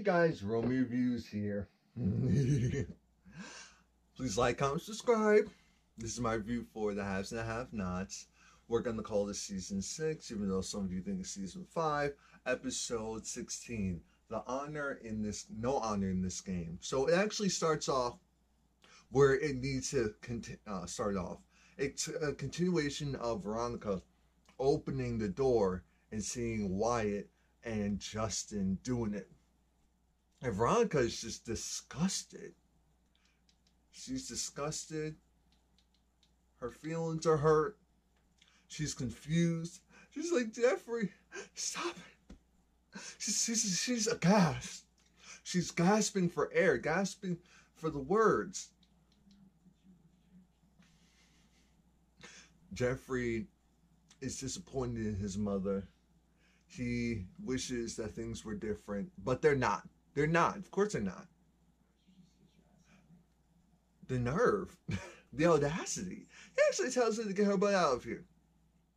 Hey guys, Romie Reviews here. Please like, comment, subscribe. This is my review for the haves and the have-nots. We're going to call this Season 6, even though some of you think it's Season 5, Episode 16. No honor in this game. So it actually starts off where it needs to start off. It's a continuation of Veronica opening the door and seeing Wyatt and Justin doing it. And Veronica is just disgusted. She's disgusted. Her feelings are hurt. She's confused. She's like, Jeffrey, stop it. She's aghast. She's gasping for air, gasping for the words. Jeffrey is disappointed in his mother. He wishes that things were different, but they're not. They're not. Of course they're not. The nerve, the audacity. He actually tells her to get her butt out of here.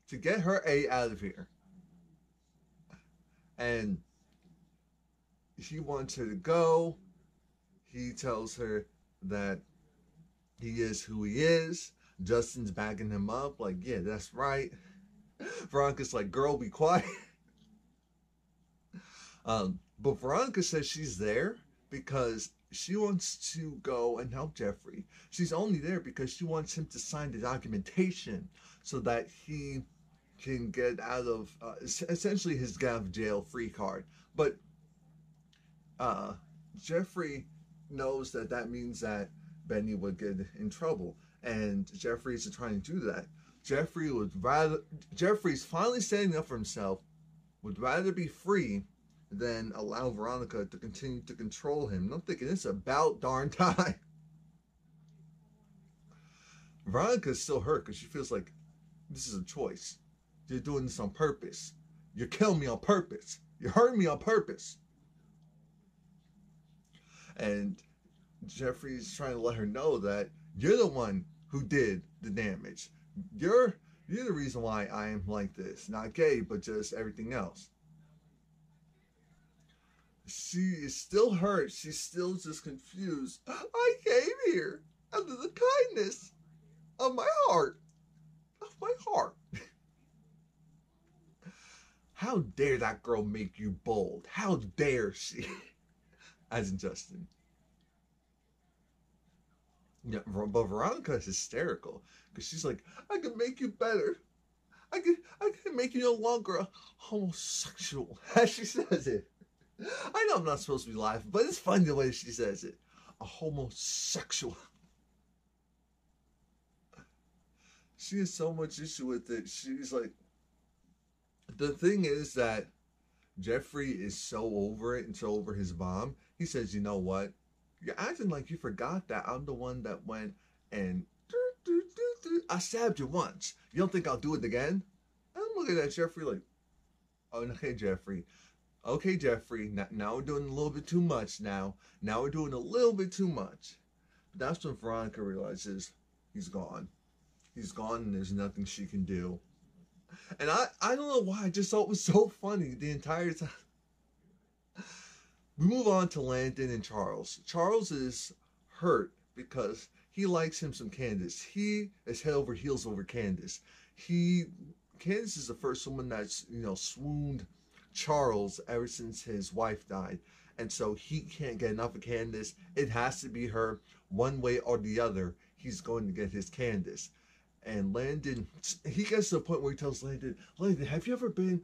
To get her out of here. And he wants her to go. He tells her that he is who he is. Justin's backing him up like, yeah, that's right. Veronica's like, girl, be quiet. But Veronica says she's there because she wants to go and help Jeffrey. She's only there because she wants him to sign the documentation so that he can get out of, essentially his get out of jail free card. But Jeffrey knows that that means that Benny would get in trouble. And Jeffrey's trying to do that. Jeffrey's finally standing up for himself, would rather be free than allow Veronica to continue to control him. And I'm thinking, it's about darn time. Veronica's still hurt because she feels like this is a choice. You're doing this on purpose. You're killing me on purpose. You're hurting me on purpose. And Jeffrey's trying to let her know that you're the one who did the damage. You're the reason why I am like this. Not gay, but just everything else. She is still hurt. She's still just confused. I came here out of the kindness of my heart. Of my heart. How dare that girl make you bold? How dare she? As in Justin. Yeah, but Veronica is hysterical because she's like, I can make you better. I can make you no longer a homosexual. As she says it. I know I'm not supposed to be laughing, but it's funny the way she says it. A homosexual. She has so much issue with it. She's like, the thing is that Jeffrey is so over it and so over his mom. He says, you know what? You're acting like you forgot that I'm the one that went and I stabbed you once. You don't think I'll do it again? And I'm looking at Jeffrey like, oh, okay, Jeffrey. Okay, Jeffrey, now we're doing a little bit too much now. Now we're doing a little bit too much. But that's when Veronica realizes he's gone. He's gone and there's nothing she can do. And I don't know why, I just thought it was so funny the entire time. We move on to Landon and Charles. Charles is hurt because he likes him some Candice. He is head over heels over Candice. Candice is the first woman that's, swooned Charles ever since his wife died. And so he can't get enough of Candice. It has to be her. One way or the other, he's going to get his Candice. And Landon, he gets to the point where he tells Landon, have you ever been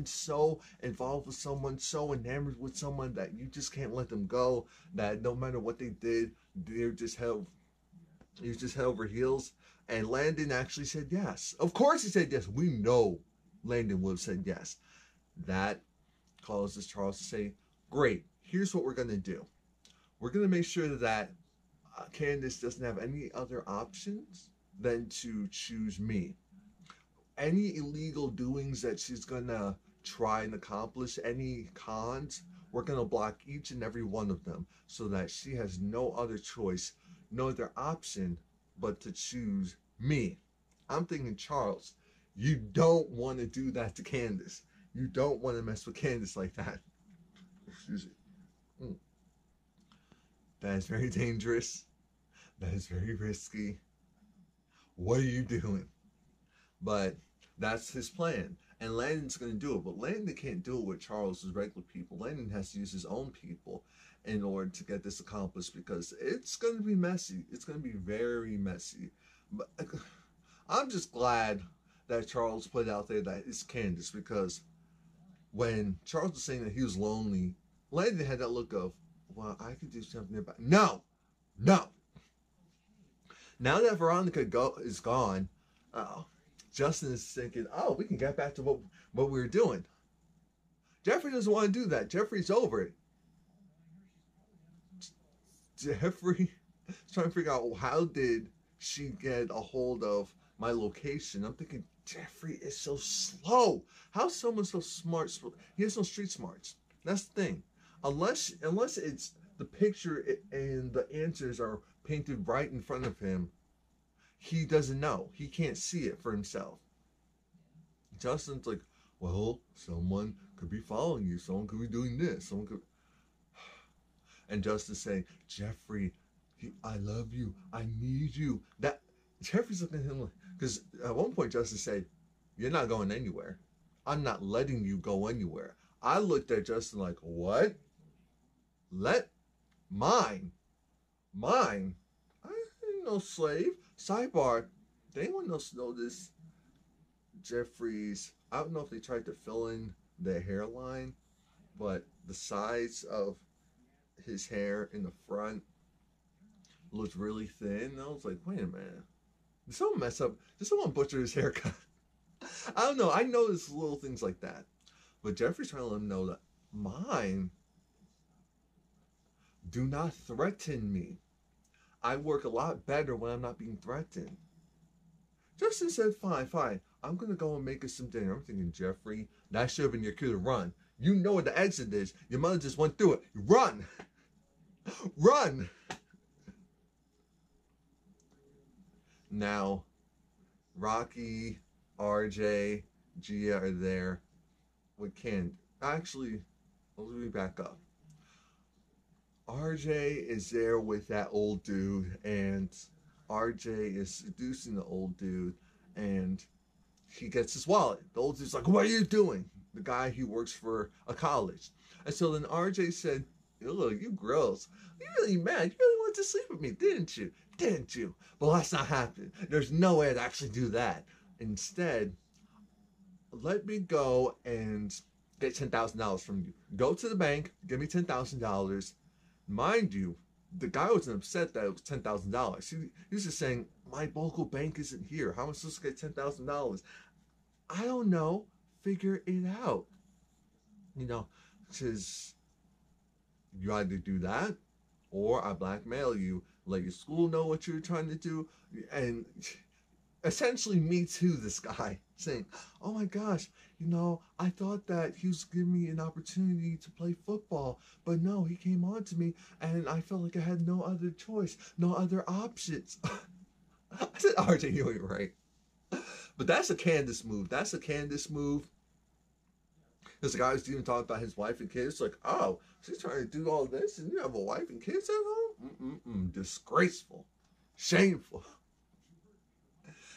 so involved with someone, so enamored with someone that you just can't let them go, that no matter what they did, you're just head over heels? And Landon actually said yes. Of course he said yes. We know Landon would have said yes. That causes Charles to say, great, here's what we're going to do. We're going to make sure that Candice doesn't have any other options than to choose me. Any illegal doings that she's going to try and accomplish, any cons, we're going to block each and every one of them so that she has no other choice, no other option but to choose me. I'm thinking, Charles, you don't want to do that to Candice. You don't want to mess with Candice like that. Excuse me. That is very dangerous. That is very risky. What are you doing? But that's his plan. And Landon's going to do it. But Landon can't do it with Charles' regular people. Landon has to use his own people in order to get this accomplished, because it's going to be messy. It's going to be very messy. But I'm just glad that Charles put out there that it's Candice, because when Charles was saying that he was lonely, Landon had that look of, well, I could do something about it. No! No! Now that Veronica is gone, Justin is thinking, oh, we can get back to what we were doing. Jeffrey doesn't want to do that. Jeffrey's over it. Jeffrey is trying to figure out, how did she get a hold of my location? I'm thinking, Jeffrey is so slow. How's someone so smart? He has no street smarts. That's the thing. Unless it's the picture and the answers are painted right in front of him, he doesn't know. He can't see it for himself. Justin's like, well, someone could be following you. Someone could be doing this. Someone could. And Justin's saying, Jeffrey, I love you. I need you. That Jeffrey's looking at him like, because at one point Justin said, you're not going anywhere. I'm not letting you go anywhere. I looked at Justin like, what? Mine? I ain't no slave. Sidebar, did anyone else notice Jeffrey's, I don't know if they tried to fill in the hairline, but the size of his hair in the front looked really thin. And I was like, wait a minute. Did someone mess up? Did someone butcher his haircut? I don't know. I noticed little things like that. But Jeffrey's trying to let him know that mine, do not threaten me. I work a lot better when I'm not being threatened. Justin said, fine. I'm going to go and make us some dinner. I'm thinking, Jeffrey, that should have been your cue to run. You know where the exit is. Your mother just went through it. Run! Run! Now, Rocky, RJ, Gia are there with Candice. Actually, let me back up. RJ is there with that old dude, and RJ is seducing the old dude, and he gets his wallet. The old dude's like, what are you doing? The guy who works for a college. And so then RJ said, look, you girls, you're really mad. You really wanted to sleep with me, didn't you? Didn't you? But that's not happening. There's no way to actually do that. Instead, let me go and get $10,000 from you. Go to the bank, give me $10,000. Mind you, the guy wasn't upset that it was $10,000. He was just saying, my local bank isn't here. How am I supposed to get $10,000? I don't know. Figure it out. You know, because you either do that, or I blackmail you, let your school know what you're trying to do, and essentially me too, this guy, saying, oh my gosh, you know, I thought that he was giving me an opportunity to play football, but no, he came on to me, and I felt like I had no other choice, no other options. I said, RJ, you ain't right. But that's a Candice move. That's a Candice move. Because the guy was even talking about his wife and kids. Like, oh, she's trying to do all this, and you have a wife and kids at home? Disgraceful. Shameful.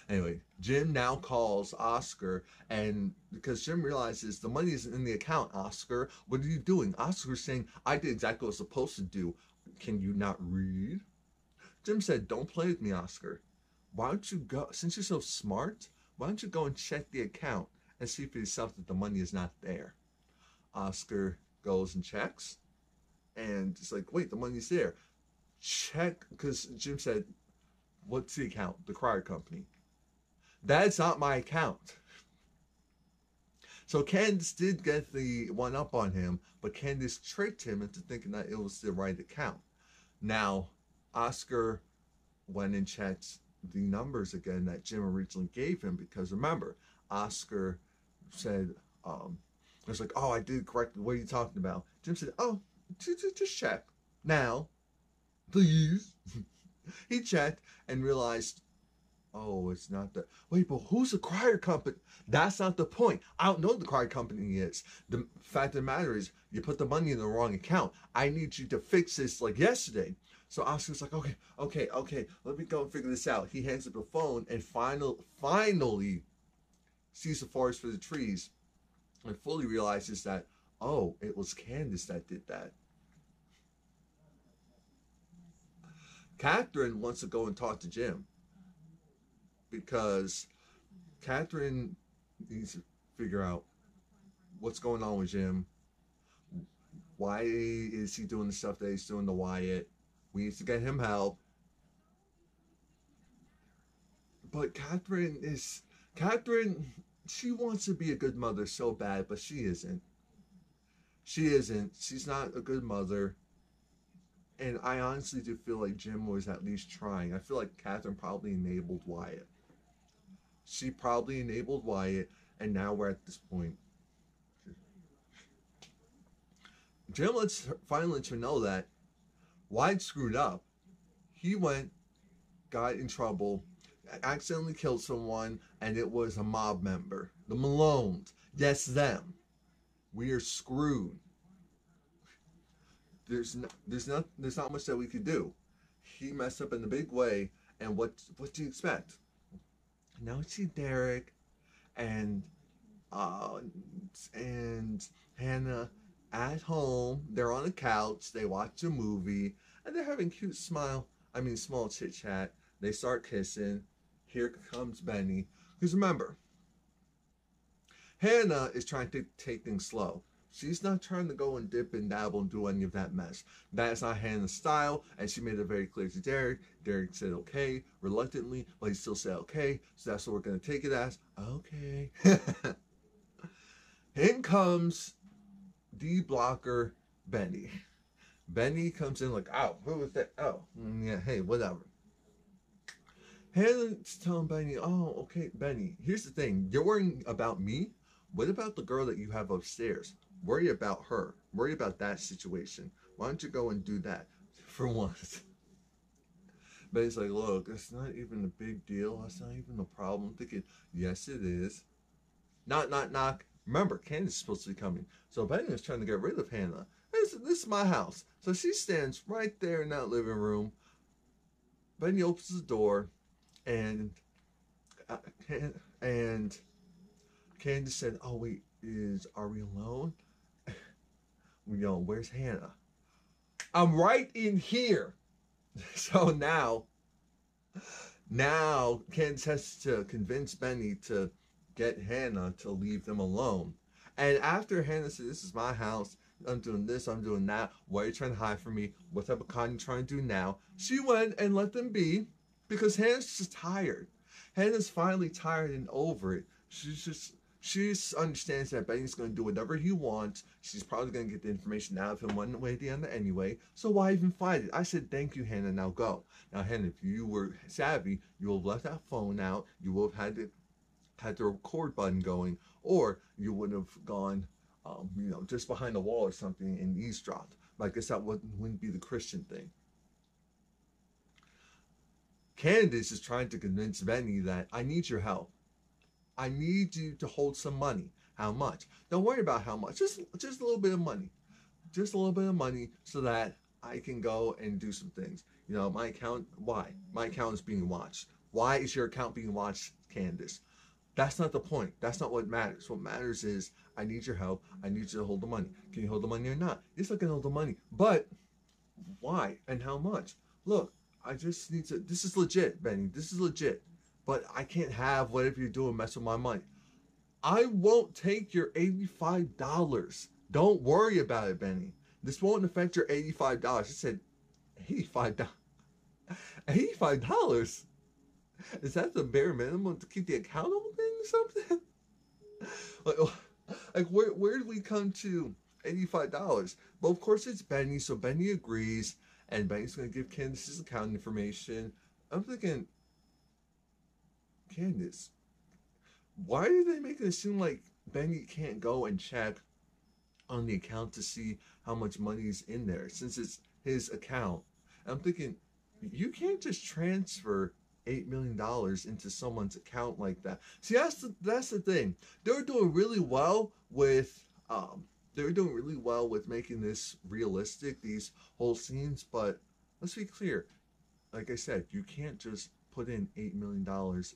Anyway, Jim now calls Oscar, and because Jim realizes the money isn't in the account, Oscar, what are you doing? Oscar's saying, I did exactly what I was supposed to do. Can you not read? Jim said, don't play with me, Oscar. Why don't you go, since you're so smart, why don't you go and check the account and see for yourself that the money is not there? Oscar goes and checks, and it's like, wait, the money's there. Check, because Jim said, what's the account? The crier company. That's not my account. So Candice did get the one up on him, but Candice tricked him into thinking that it was the right account. Now, Oscar went and checked the numbers again that Jim originally gave him, because remember, Oscar said, it was like, oh, I did correctly. What are you talking about? Jim said, oh, just check. Now, please. He checked and realized, Oh, it's not the wait, but who's the crier company? That's not the point. I don't know what the crier company is. The fact of the matter is, you put the money in the wrong account. I need you to fix this like yesterday. So Oscar's like, okay, let me go and figure this out. He hangs up the phone and finally sees the forest for the trees and fully realizes that, oh, it was Candice that did that. Catherine wants to go and talk to Jim because Catherine needs to figure out what's going on with Jim. Why is he doing the stuff that he's doing to Wyatt? We need to get him help. But Catherine, she wants to be a good mother so bad, but she isn't. She isn't. She's not a good mother. And I honestly do feel like Jim was at least trying. I feel like Catherine probably enabled Wyatt. She probably enabled Wyatt, and now we're at this point. Jim finally lets her know that Wyatt screwed up. He got in trouble, accidentally killed someone, and it was a mob member. The Malones. Yes, them. We are screwed. There's not much that we could do. He messed up in a big way, and what do you expect? Now we see Derek and Hannah at home. They're on a couch. They watch a movie, and they're having small chit chat. They start kissing. Here comes Benny. Because remember, Hannah is trying to take things slow. She's not trying to go and dip and dabble and do any of that mess. That is not Hannah's style, and she made it very clear to Derek. Derek said okay, reluctantly, but he still said okay, so that's what we're going to take it as. Okay. In comes D-blocker Benny. Benny comes in like, oh, who was that? Oh, yeah, hey, whatever. Hannah's telling Benny, oh, okay, Benny, here's the thing. You're worrying about me? What about the girl that you have upstairs? Worry about her. Worry about that situation. Why don't you go and do that for once? Benny's like, look, it's not even a big deal. That's not even a problem. I'm thinking, yes, it is. Knock, knock, knock. Remember, Candice is supposed to be coming. So Benny is trying to get rid of Hannah. This is my house. So she stands right there in that living room. Benny opens the door, and Candice said, oh, wait, are we alone? Where's Hannah? I'm right in here. So now Candice has to convince Benny to get Hannah to leave them alone. And after Hannah said, this is my house, I'm doing this, I'm doing that, why are you trying to hide from me? What type of con you trying to do now? She went and let them be because Hannah's just tired. Hannah's finally tired and over it. She understands that Benny's going to do whatever he wants. She's probably going to get the information out of him one way or the other anyway. So why even fight it? I said, thank you, Hannah. Now go. Now, Hannah, if you were savvy, you would have left that phone out. You would have had the record button going, or you would have gone, just behind the wall or something and eavesdropped. But I guess that wouldn't be the Christian thing. Candice is trying to convince Benny that I need your help. I need you to hold some money. How much? Don't worry about how much. Just a little bit of money. Just a little bit of money so that I can go and do some things. My account, why? My account is being watched. Why is your account being watched, Candice? That's not the point. That's not what matters. What matters is I need your help. I need you to hold the money. Can you hold the money or not? Yes, I can hold the money. But why and how much? Look, I just need to, this is legit, Benny. This is legit. But I can't have whatever you're doing mess with my money. I won't take your $85. Don't worry about it, Benny. This won't affect your $85. I said, $85. $85? Is that the bare minimum to keep the account open or something? Like where did we come to $85? Well, of course it's Benny, so Benny agrees, and Benny's going to give Candice's account information. I'm thinking, Candice, why are they making it seem like Benny can't go and check on the account to see how much money is in there since it's his account? And I'm thinking, you can't just transfer $8 million into someone's account like that. See, that's the thing. They're doing really well with making this realistic, these whole scenes, but let's be clear. Like I said, you can't just put in $8 million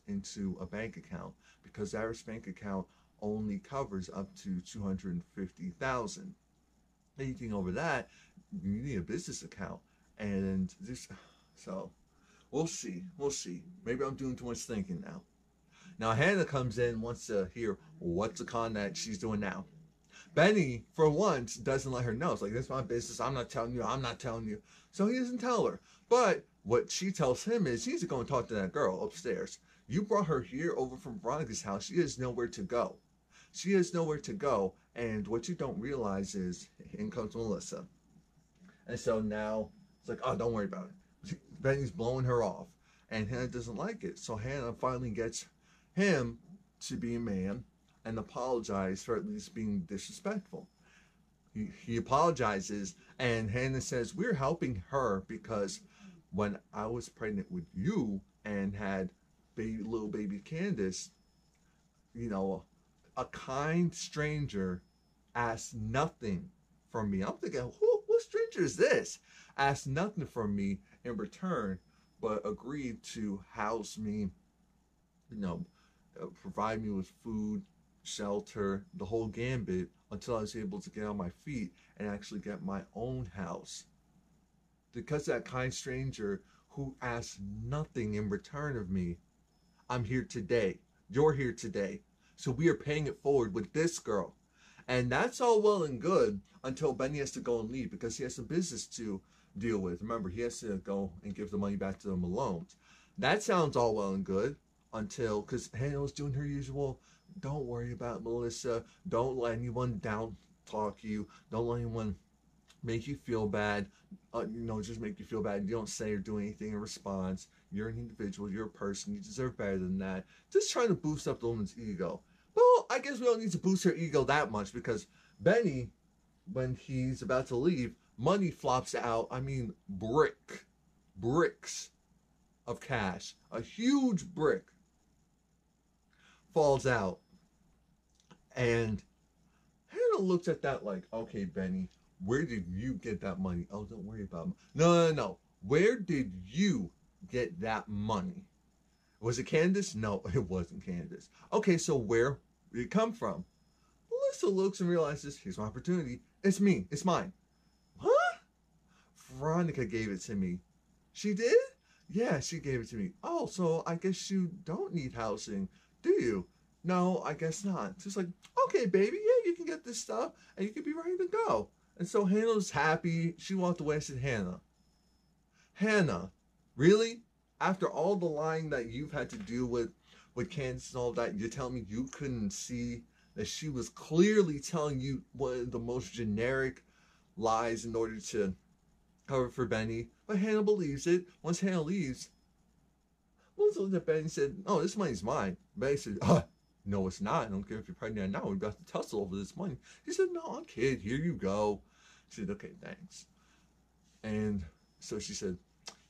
into a bank account, because the average bank account only covers up to $250,000. Anything over that, you need a business account. And this, so we'll see. Maybe I'm doing too much thinking now. Now Hannah comes in, wants to hear what's the con that she's doing now. Benny, for once, doesn't let her know. It's like, this is my business. I'm not telling you. So he doesn't tell her. But what she tells him is, she needs to go and talk to that girl upstairs. You brought her here over from Veronica's house. She has nowhere to go. And what you don't realize is, in comes Melissa. And so now, it's like, oh, don't worry about it. Benny's blowing her off. And Hannah doesn't like it. So Hannah finally gets him to be a man and apologize for at least being disrespectful. He apologizes, and Hannah says, we're helping her because when I was pregnant with you and had little baby Candice, a kind stranger asked nothing from me. I'm thinking, what stranger is this? Asked nothing from me in return, but agreed to house me, provide me with food, shelter, the whole gambit, until I was able to get on my feet and actually get my own house. Because that kind stranger who asked nothing in return of me, I'm here today. You're here today. So we are paying it forward with this girl. And that's all well and good until Benny has to go and leave, because he has a business to deal with. Remember, he has to go and give the money back to the Malones. That sounds all well and good until, because Hannah was doing her usual, don't worry about Melissa. Don't let anyone down talk you. Don't let anyone make you feel bad. Just make you feel bad. You don't say or do anything in response. You're an individual. You're a person. You deserve better than that. Just trying to boost up the woman's ego. Well, I guess we don't need to boost her ego that much, because Benny, when he's about to leave, money flops out. I mean, bricks of cash. A huge brick falls out. And Hannah looks at that like, okay, Benny, where did you get that money? Oh, don't worry about it. No. Where did you get that money? Was it Candice? No, it wasn't Candice. Okay, so where did it come from? Melissa looks and realizes, here's my opportunity. It's me. It's mine. Huh? Veronica gave it to me. She did? Yeah, she gave it to me. Oh, so I guess you don't need housing, do you? No, I guess not. She's like, okay, baby, yeah, you can get this stuff, and you can be ready to go. And so Hannah's happy. She walked away and said, Hannah, really? After all the lying that you've had to do with Candice and all that, you're telling me you couldn't see that she was clearly telling you one of the most generic lies in order to cover for Benny? But Hannah believes it. Once Hannah leaves, Melissa looked at Benny and said, oh, this money's mine. Benny said, no, it's not. I don't care if you're pregnant or not. We're about to tussle over this money. He said, no, I'm kidding. Here you go. She said, okay, thanks. And so she said,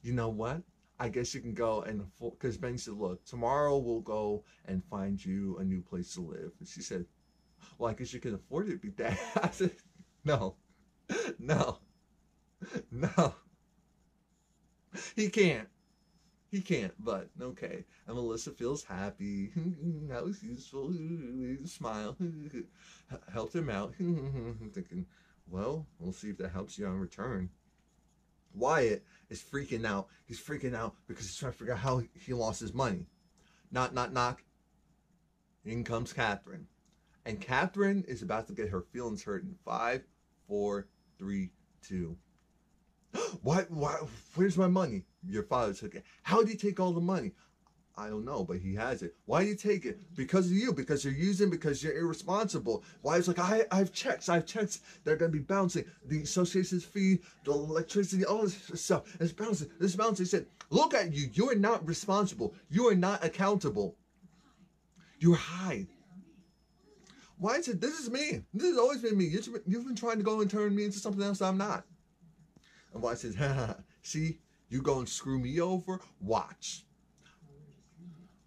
you know what? I guess you can go and, because Benny said, look, tomorrow we'll go and find you a new place to live. And she said, well, I guess you can afford it, Big Dad. I said, no. He can't, but okay. And Melissa feels happy. That was useful. Smile. Helped him out. I'm thinking, well, we'll see if that helps you in return. Wyatt is freaking out. He's freaking out because he's trying to figure out how he lost his money. Knock. In comes Catherine. And Catherine is about to get her feelings hurt in 5, 4, 3, 2. Why? Where's my money? Your father took it. How did he take all the money? I don't know, but he has it. Why did he take it? Because of you. Because you're using. Because you're irresponsible. Why? It's like, I have checks. They're going to be bouncing. The association's fee, the electricity, all this stuff. It's bouncing. It's bouncing. He said, look at you. You are not responsible. You are not accountable. You're high. Why? I said, this is me. This has always been me. You've been trying to go and turn me into something else I'm not. And Wyatt says, see, you go and screw me over? Watch.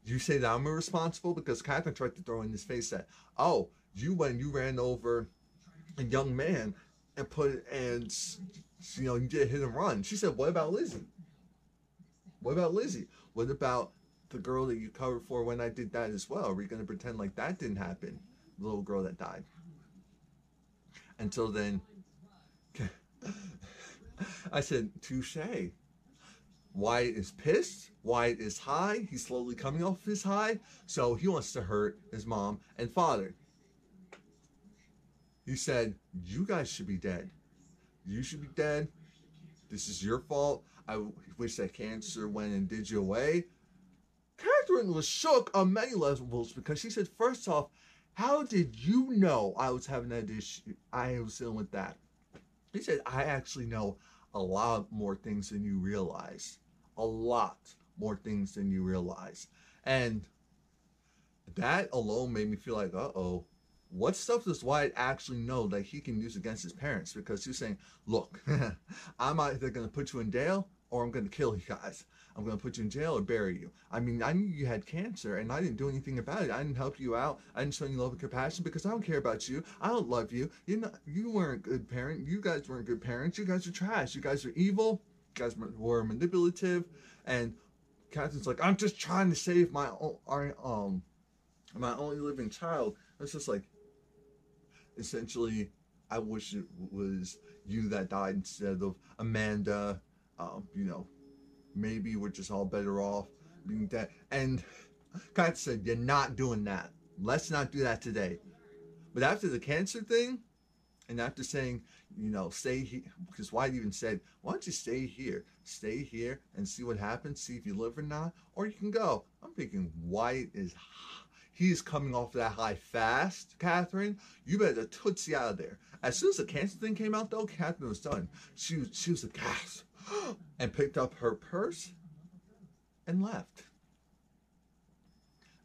You say that I'm irresponsible? Because Catherine tried to throw in his face that, oh, you ran over a young man and you did a hit and run. She said, what about Lizzie? What about Lizzie? What about the girl that you covered for when I did that as well? Are we going to pretend like that didn't happen? The little girl that died. Until then, I said, touche. Wyatt is pissed. Wyatt is high. He's slowly coming off his high. So he wants to hurt his mom and father. He said, you guys should be dead. You should be dead. This is your fault. I wish that cancer went and did you away. Catherine was shook on many levels because she said, first off, how did you know I was having that issue? I was dealing with that. He said, I actually know a lot more things than you realize. A lot more things than you realize. And that alone made me feel like, uh-oh. What stuff does Wyatt actually know that he can use against his parents? Because he's saying, look, I'm either going to put you in jail or I'm going to kill you guys. I'm going to put you in jail or bury you. I mean, I knew you had cancer and I didn't do anything about it. I didn't help you out. I didn't show you love and compassion because I don't care about you. I don't love you. You weren't a good parent. You guys weren't good parents. You guys are trash. You guys are evil. You guys were manipulative. And Catherine's like, I'm just trying to save my only living child. It's just like, essentially, I wish it was you that died instead of Amanda. Maybe we're just all better off being dead. And Kat said, you're not doing that. Let's not do that today. But after the cancer thing, and after saying, stay here, because Wyatt even said, why don't you stay here? Stay here and see what happens, see if you live or not, or you can go. I'm thinking Wyatt he's coming off that high fast, Catherine. You better tootsie out of there. As soon as the cancer thing came out, though, Catherine was done. She was a gasp and picked up her purse and left.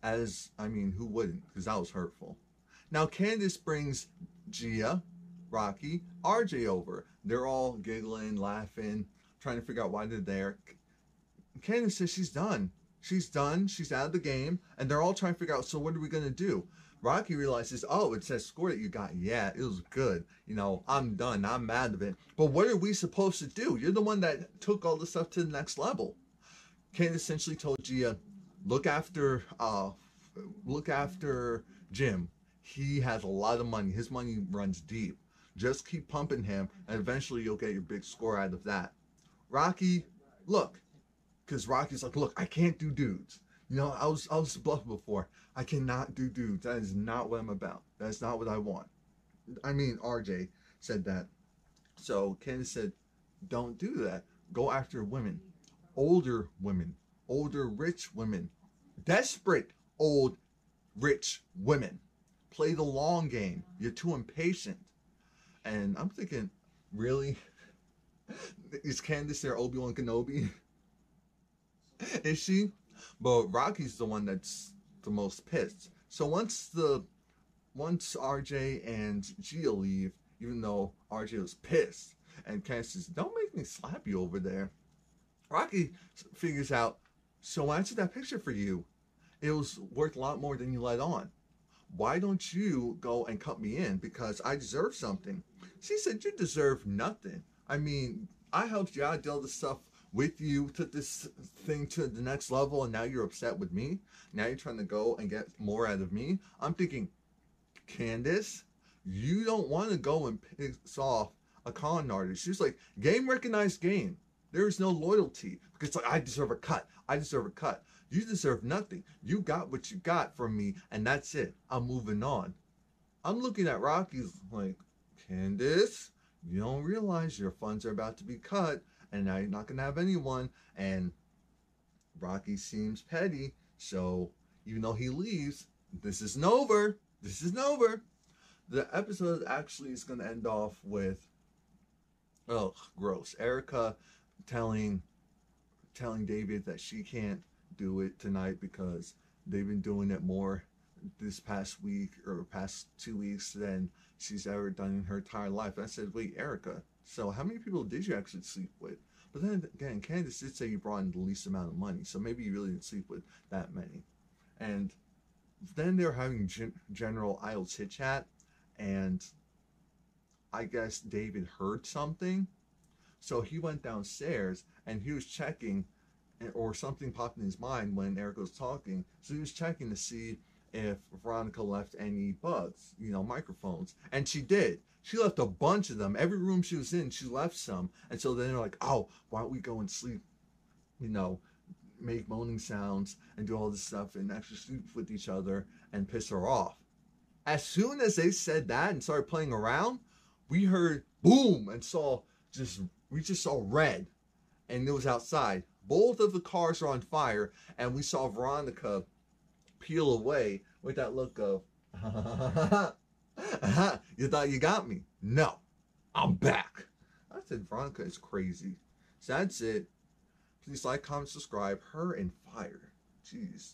Who wouldn't? Because that was hurtful. Now, Candice brings Gia, Rocky, RJ over. They're all giggling, laughing, trying to figure out why they're there. Candice says she's done. She's done. She's out of the game. And they're all trying to figure out, so what are we going to do? Rocky realizes, oh, it says score that you got. Yeah, it was good. I'm done. I'm mad of it. But what are we supposed to do? You're the one that took all this stuff to the next level. Candice essentially told Gia, look after Jim. He has a lot of money. His money runs deep. Just keep pumping him, and eventually you'll get your big score out of that. Rocky, look. Because Rocky's like, look, I can't do dudes. I was bluffing before. I cannot do dudes. That is not what I'm about. That's not what I want. RJ said that. So Candice said, don't do that. Go after women. Older women. Older, rich women. Desperate, old, rich women. Play the long game. You're too impatient. And I'm thinking, really? Is Candice their Obi-Wan Kenobi? Is she? But Rocky's the one that's the most pissed. So once RJ and Gia leave, even though RJ was pissed, and Candice says, don't make me slap you over there, Rocky figures out, so I took that picture for you. It was worth a lot more than you let on. Why don't you go and cut me in? Because I deserve something. She said, you deserve nothing. I helped you out, did all this stuff with you, took this thing to the next level, and now you're upset with me? Now you're trying to go and get more out of me? I'm thinking, Candice, you don't want to go and piss off a con artist. She's like, game recognized game. There is no loyalty. Because it's like, I deserve a cut. I deserve a cut. You deserve nothing. You got what you got from me, and that's it. I'm moving on. I'm looking at Rocky's like, Candice, you don't realize your funds are about to be cut, and now you're not going to have anyone. And Rocky seems petty, so even though he leaves, this isn't over. This isn't over. The episode actually is going to end off with, oh, gross. Erica telling David that she can't do it tonight because they've been doing it more this past week or past 2 weeks than she's ever done in her entire life. And I said, wait, Erica, so how many people did you actually sleep with? But then again, Candice did say you brought in the least amount of money, so maybe you really didn't sleep with that many. And then they were having general idle chit chat, and I guess David heard something, so he went downstairs and he was checking, or something popped in his mind when Erica was talking. So he was checking to see if Veronica left any bugs, microphones, and she did. She left a bunch of them. Every room she was in, she left some. And so then they're like, oh, why don't we go and sleep, make moaning sounds and do all this stuff and actually sleep with each other and piss her off. As soon as they said that and started playing around, we heard boom and we just saw red, and it was outside. Both of the cars were on fire, and we saw Veronica peel away with that look of, you thought you got me? No, I'm back. I said, Veronica is crazy. So that's it. Please like, comment, subscribe. Her and Fire. Jeez.